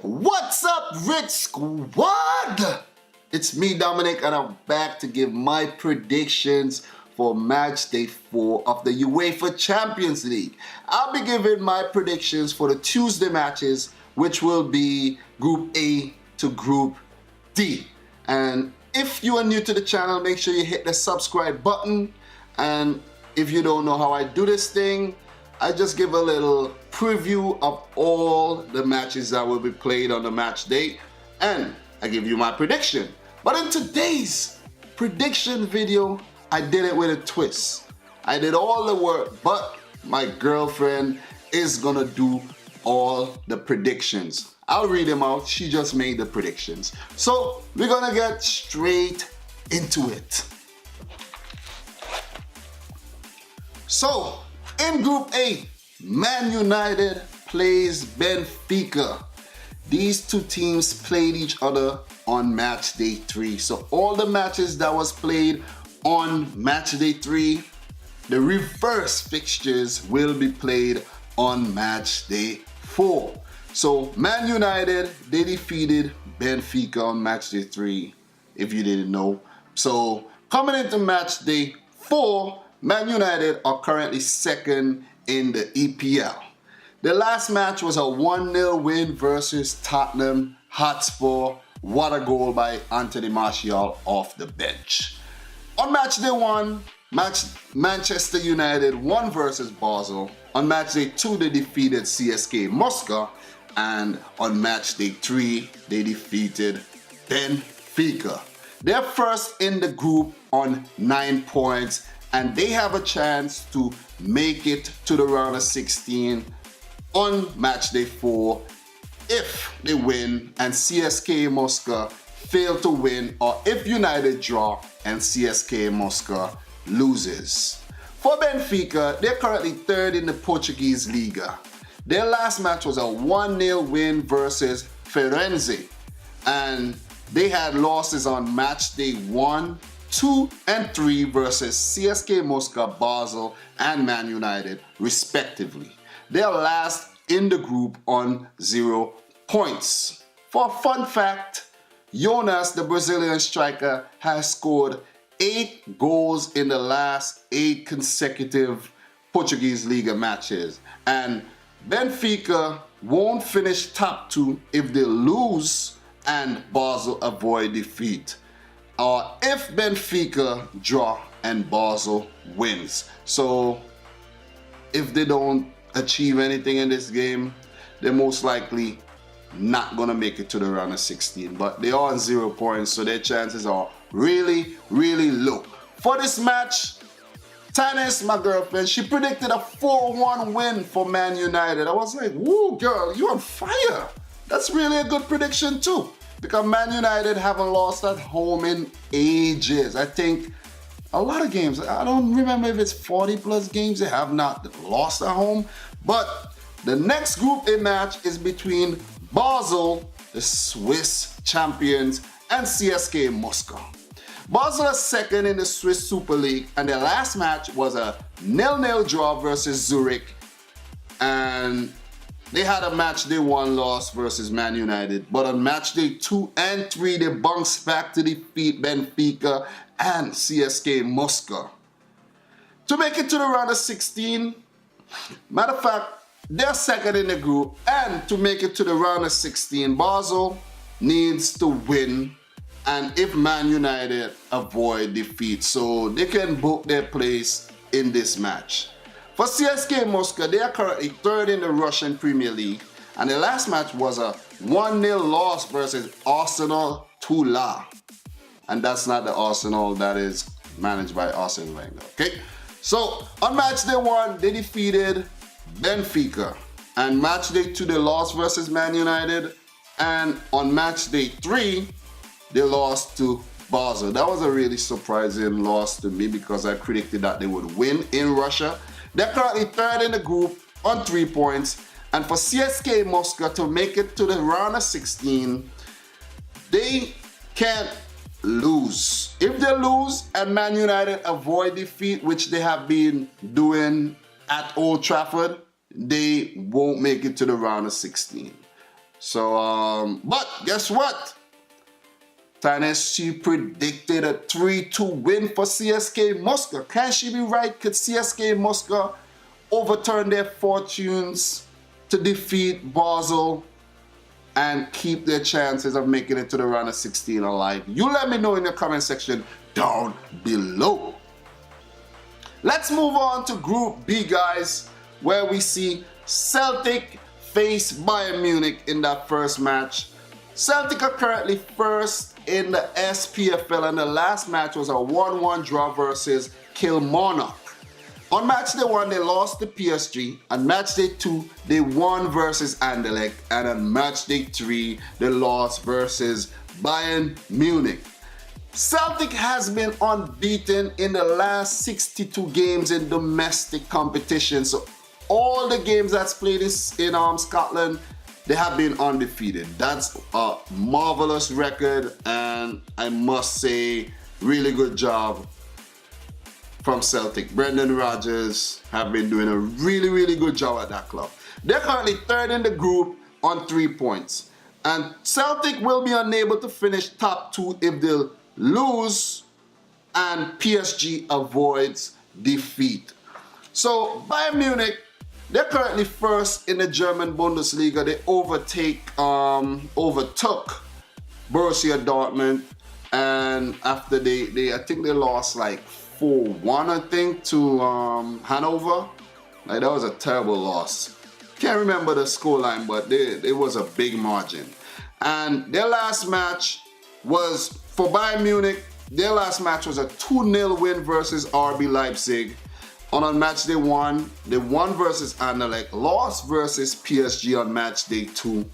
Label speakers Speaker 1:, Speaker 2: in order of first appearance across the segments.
Speaker 1: What's up, Rich Squad? It's me, Dominic, and I'm back to give my predictions for match day 4 of the UEFA Champions League. I'll be giving my predictions for the Tuesday matches, which will be Group A to Group D. And if you are new to the channel, make sure you hit the subscribe button. And if you don't know how I do this thing, I just give a little preview of all the matches that will be played on the match day, and I give you my prediction. But in today's prediction video, I did it with a twist. I did all the work, but my girlfriend is gonna do all the predictions. I'll read them out. She just made the predictions. So we're gonna get straight into it. So in Group A, Man United plays Benfica. These two teams played each other on match day 3. So all the matches that was played on match day 3, the reverse fixtures will be played on match day 4. So Man United, they defeated Benfica on match day 3, if you didn't know. So coming into match day 4, Man United are currently second in the EPL. The last match was a 1-0 win versus Tottenham Hotspur. What a goal by Anthony Martial off the bench. On match day 1, Manchester United won versus Basel. On match day 2, they defeated CSKA Moskva. And on match day 3, they defeated Benfica. They're first in the group on 9 points, and they have a chance to make it to the round of 16 on match day 4 if they win and CSKA Moscow fail to win, or if United draw and CSKA Moscow loses. For Benfica, they're currently 3rd in the Portuguese Liga. Their last match was a 1-0 win versus Firenze, and they had losses on match day 1, 2, and 3 versus CSKA Moscow, Basel, and Man United, respectively. They are last in the group on 0 points. For a fun fact, Jonas, the Brazilian striker, has scored 8 goals in the last 8 consecutive Portuguese Liga matches. And Benfica won't finish top 2 if they lose and Basel avoid defeat, or if Benfica draw and Basel wins. So if they don't achieve anything in this game, they're most likely not gonna make it to the round of 16. But they are on 0 points, so their chances are really, really low. For this match, TANICE, my girlfriend, she predicted a 4-1 win for Man United. I was like, woo, girl, you're on fire. That's really a good prediction too, because Man United haven't lost at home in ages. I think a lot of games, I don't remember if it's 40 plus games they have not lost at home. But the next Group A match is between Basel, the Swiss champions, and CSKA Moscow. Basel is second in the Swiss Super League, and their last match was a 0-0 draw versus Zurich, and they had a match day 1 loss versus Man United. But on match day 2 and 3, they bounced back to defeat Benfica and CSKA Moscow to make it to the round of 16. Matter of fact, they're second in the group, and to make it to the round of 16, Basel needs to win, and if Man United avoid defeat, so they can book their place in this match. For CSKA Moscow, they are currently 3rd in the Russian Premier League, and the last match was a 1-0 loss versus Arsenal Tula. And that's not the Arsenal that is managed by Arsene Wenger, okay? So on match day 1, they defeated Benfica, and match day 2, they lost versus Man United, and on match day 3, they lost to Basel. That was a really surprising loss to me because I predicted that they would win in Russia. They're currently 3rd in the group on 3 points, and for CSKA Moscow to make it to the round of 16, they can't lose. If they lose and Man United avoid defeat, which they have been doing at Old Trafford, they won't make it to the round of 16. So, but guess what? TANICE, she predicted a 3-2 win for CSKA Moskva. Can she be right? Could CSKA Moskva overturn their fortunes to defeat Basel and keep their chances of making it to the round of 16 alive? You let me know in the comment section down below. Let's move on to Group B, guys, where we see Celtic face Bayern Munich in that first match. Celtic are currently first in the SPFL, and the last match was a 1-1 draw versus Kilmarnock. On match day 1, they lost to PSG. On match day 2, they won versus Anderlecht. And on match day 3, they lost versus Bayern Munich. Celtic has been unbeaten in the last 62 games in domestic competition. So all the games that's played in Scotland, they have been undefeated. That's a marvelous record, and I must say, really good job from Celtic. Brendan Rodgers have been doing a really good job at that club. They're currently third in the group on 3 points. And Celtic will be unable to finish top 2 if they lose and PSG avoids defeat. So Bayern Munich, they're currently first in the German Bundesliga. They overtook Borussia Dortmund, and after I think they lost like 4-1, I think, to Hanover. Like, that was a terrible loss. Can't remember the scoreline, but it was a big margin. And their last match was, for Bayern Munich, their last match was a 2-0 win versus RB Leipzig. On match day 1, they won versus Anderlecht, lost versus PSG on match day 2.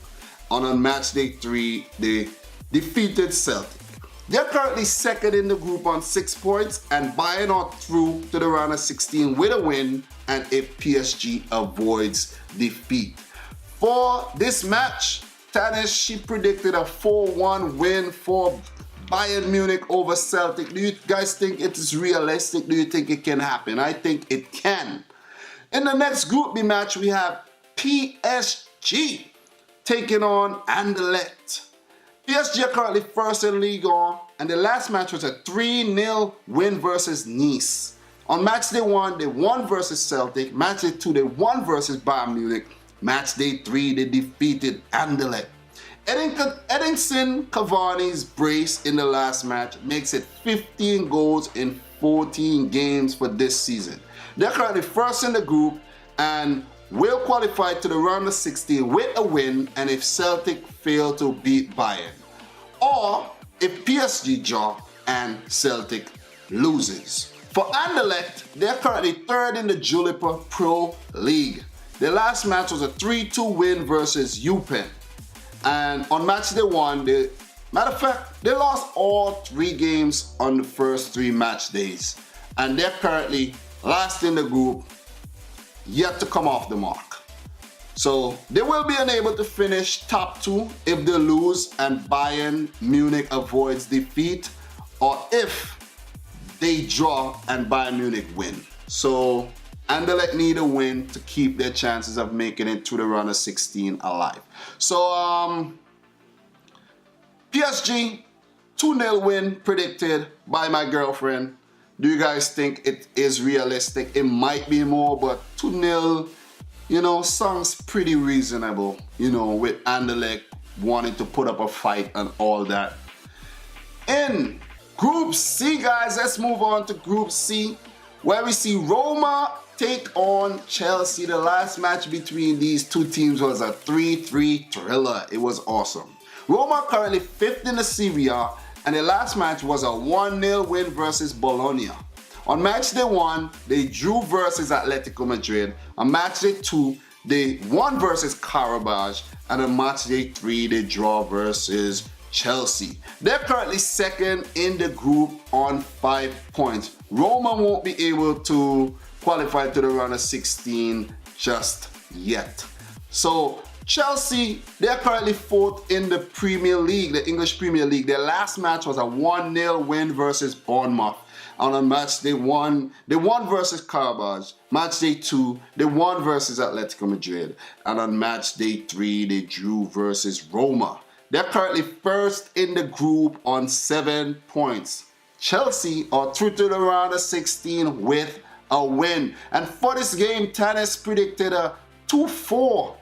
Speaker 1: On match day 3, they defeated Celtic. They're currently second in the group on 6 points, and Bayern are through to the round of 16 with a win, and if PSG avoids defeat. For this match, TANICE, she predicted a 4-1 win for Bayern Munich over Celtic. Do you guys think it is realistic? Do you think it can happen? I think it can. In the next Group B match, we have PSG taking on Anderlecht. PSG are currently first in Ligue 1, and the last match was a 3-0 win versus Nice. On match day 1, they won versus Celtic. Match day 2, they won versus Bayern Munich. Match day 3, they defeated Anderlecht. Edinson Cavani's brace in the last match makes it 15 goals in 14 games for this season. They're currently first in the group and will qualify to the round of 16 with a win, and if Celtic fail to beat Bayern, or if PSG draw and Celtic loses. For Anderlecht, they're currently third in the Jupiler Pro League. Their last match was a 3-2 win versus Eupen. And on match day 1, matter of fact, they lost all 3 games on the first 3 match days. And they're currently last in the group, yet to come off the mark. So they will be unable to finish top 2 if they lose and Bayern Munich avoids defeat, or if they draw and Bayern Munich win. So Anderlecht need a win to keep their chances of making it to the round of 16 alive. So PSG 2-0 win predicted by my girlfriend. Do you guys think it is realistic? It might be more, but 2-0, sounds pretty reasonable, with Anderlecht wanting to put up a fight and all that. In Group C, guys, let's move on to Group C, where we see Roma take on Chelsea. The last match between these two teams was a 3-3 thriller. It was awesome. Roma currently 5th in the Serie A, and the last match was a 1-0 win versus Bologna. On match day 1, they drew versus Atletico Madrid. On match day 2, they won versus Qarabag, and on match day 3, they draw versus Chelsea. They're currently 2nd in the group on 5 points. Roma won't be able to qualify to the round of 16 just yet. So Chelsea, they're currently 4th in the Premier League, the English Premier League. Their last match was a 1-0 win versus Bournemouth. And on match day 1, they won versus Qarabag. Match day 2, they won versus Atletico Madrid. And on match day 3, they drew versus Roma. They're currently 1st in the group on 7 points. Chelsea are through to the round of 16 with a win. And for this game, TANICE predicted a 2-4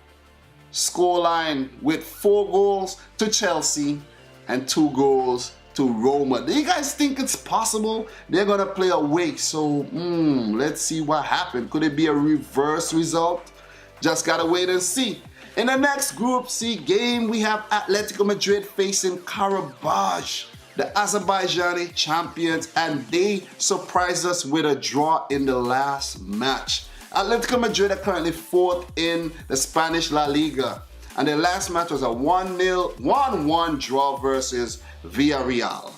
Speaker 1: scoreline with 4 goals to Chelsea and 2 goals to Roma. Do you guys think it's possible? They're gonna play away, so let's see what happened. Could it be a reverse result? Just gotta wait and see. In the next Group C game, we have Atletico Madrid facing Qarabag, the Azerbaijani champions, and they surprised us with a draw in the last match. Atletico Madrid are currently 4th in the Spanish La Liga, and their last match was a 1-1 draw versus Villarreal.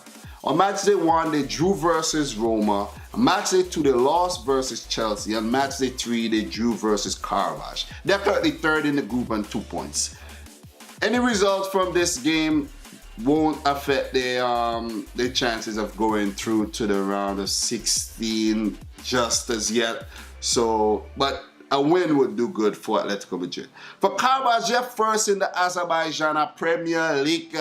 Speaker 1: On match day 1, they drew versus Roma. On match day 2, they lost versus Chelsea. On match day 3, they drew versus Qarabag. They're currently 3rd in the group on 2 points. Any results from this game won't affect their chances of going through to the round of 16 just as yet. So, but a win would do good for Atletico Madrid. For Qarabag, they're 1st in the Azerbaijan Premier League.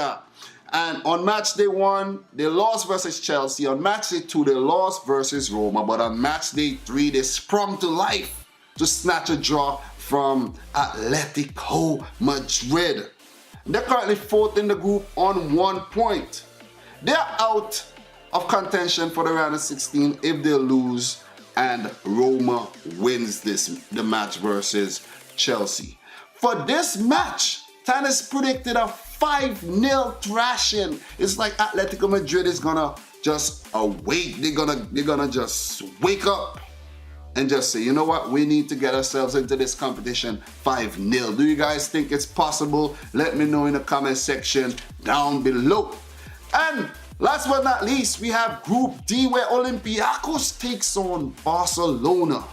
Speaker 1: And on match day 1, they lost versus Chelsea. On match day 2, they lost versus Roma. But on match day 3, they sprung to life to snatch a draw from Atletico Madrid. They're currently 4th in the group on 1 point. They're out of contention for the round of 16 if they lose and Roma wins the match versus Chelsea. For this match, TANICE predicted a 5-0 thrashing. It's like Atletico Madrid is gonna just awake. They're gonna just wake up and just say, you know what, we need to get ourselves into this competition 5-0. Do you guys think it's possible? Let me know in the comment section down below. And last but not least, we have Group D where Olympiacos takes on Barcelona.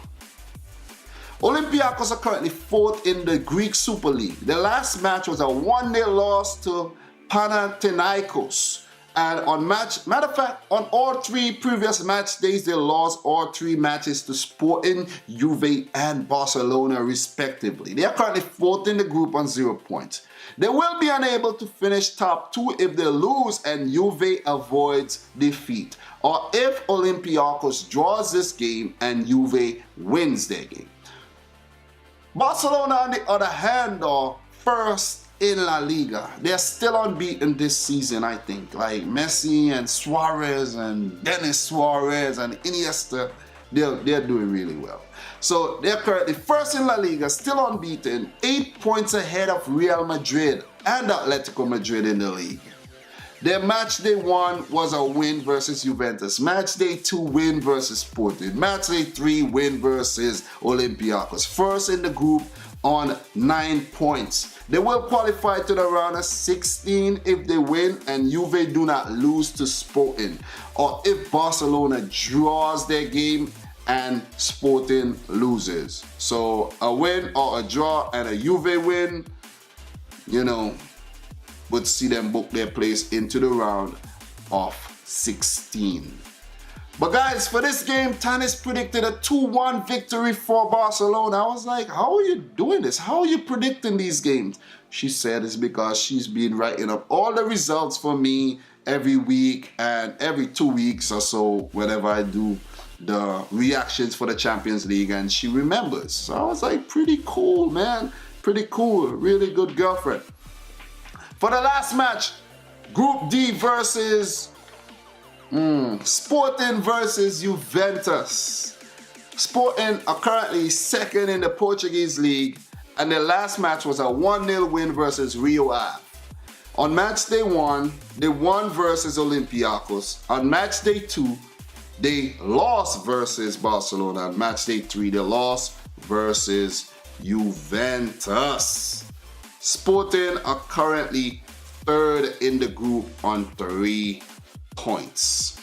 Speaker 1: Olympiacos are currently 4th in the Greek Super League. Their last match was a 1-0 loss to Panathinaikos. And matter of fact, on all 3 previous match days, they lost all 3 matches to Sporting, Juve, and Barcelona respectively. They are currently 4th in the group on 0 points. They will be unable to finish top 2 if they lose and Juve avoids defeat, or if Olympiacos draws this game and Juve wins their game. Barcelona, on the other hand, are 1st in La Liga. They're still unbeaten this season, I think. Like Messi and Suarez and Dennis Suarez and Iniesta, they're doing really well. So they're currently 1st in La Liga, still unbeaten, 8 points ahead of Real Madrid and Atletico Madrid in the league. Their match day 1 was a win versus Juventus. Match day 2, win versus Sporting. Match day 3, win versus Olympiacos. 1st in the group on 9 points. They will qualify to the round of 16 if they win and Juve do not lose to Sporting, or if Barcelona draws their game and Sporting loses. So a win or a draw and a Juve win, you know, would see them book their place into the round of 16. But guys, for this game, TANICE predicted a 2-1 victory for Barcelona. I was like, how are you doing this? How are you predicting these games? She said it's because she's been writing up all the results for me every week and every 2 weeks or so whenever I do the reactions for the Champions League, and she remembers. So I was like, pretty cool, man. Pretty cool. Really good girlfriend. For the last match, Group D versus Sporting versus Juventus. Sporting are currently 2nd in the Portuguese league, and their last match was a 1-0 win versus Rio Ave. On match day 1, they won versus Olympiacos. On match day 2, they lost versus Barcelona. On match day 3, they lost versus Juventus. Sporting are currently 3rd in the group on 3 points.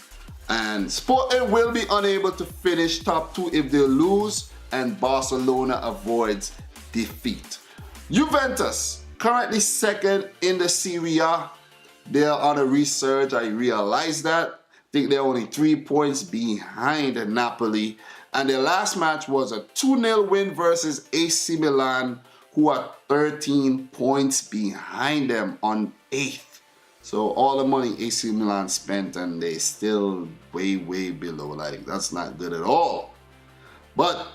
Speaker 1: And Sporting will be unable to finish top 2 if they lose and Barcelona avoids defeat. Juventus, currently second in the Serie A. They're on a resurge, I realize that. I think they're only 3 points behind Napoli. And their last match was a 2-0 win versus AC Milan, who are 13 points behind them on 8th. So all the money AC Milan spent and they still way below. Like, that's not good at all. But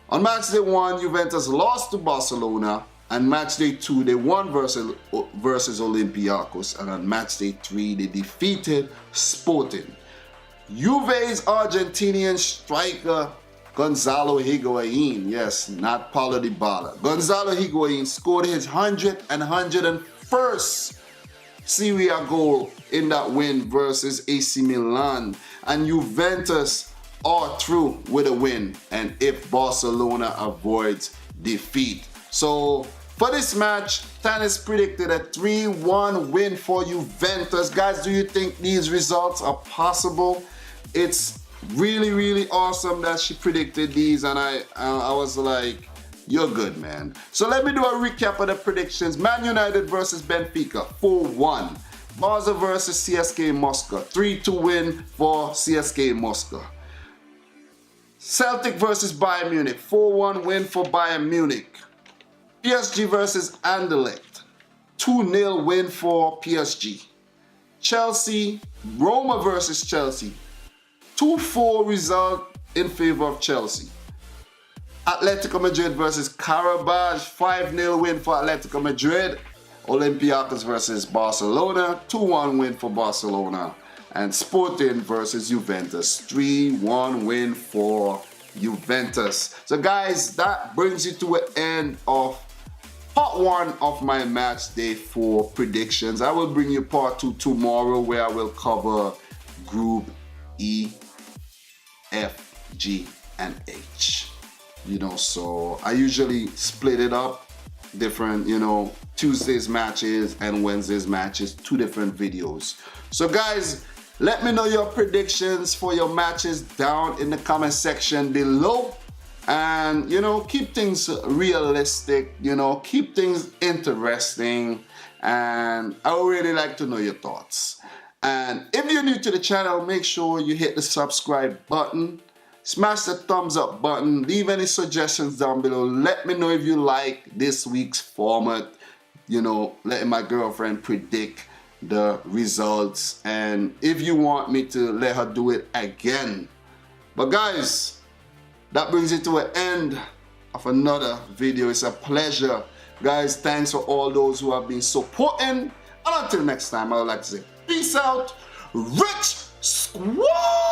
Speaker 1: on match day 1, Juventus lost to Barcelona. And match day 2, they won versus Olympiacos. And on match day 3, they defeated Sporting. Juve's Argentinian striker Gonzalo Higuain, yes, not Paulo Dybala. Gonzalo Higuain scored his 100th and 101st Serie A goal in that win versus AC Milan. And Juventus are through with a win, and if Barcelona avoids defeat. So for this match, TANICE predicted a 3-1 win for Juventus. Guys, do you think these results are possible? It's really awesome that she predicted these, and I was like, you're good, man. So let me do a recap of the predictions. Man United versus Benfica, 4-1. Basel versus CSKA Moskva, 3-2 win for CSKA Moskva. Celtic versus Bayern Munich, 4-1 win for Bayern Munich. PSG versus Anderlecht, 2-0 win for PSG. Chelsea, Roma versus Chelsea, 2-4 result in favor of Chelsea. Atletico Madrid versus Qarabag, 5-0 win for Atletico Madrid. Olympiacos versus Barcelona, 2-1 win for Barcelona. And Sporting versus Juventus, 3-1 win for Juventus. So guys, that brings you to an end of part 1 of my match day 4 predictions. I will bring you part 2 tomorrow, where I will cover Group E, F, G, and H. You know, so I usually split it up, different, you know, Tuesday's matches and Wednesday's matches, 2 different videos. So guys, let me know your predictions for your matches down in the comment section below. And, you know, keep things realistic, you know, keep things interesting. And I would really like to know your thoughts. And if you're new to the channel, make sure you hit the subscribe button. Smash the thumbs up button. Leave any suggestions down below. Let me know if you like this week's format. You know, letting my girlfriend predict the results. And if you want me to let her do it again. But guys, that brings it to an end of another video. It's a pleasure. Guys, thanks for all those who have been supporting. And until next time, I would like to say peace out. Rich Squad!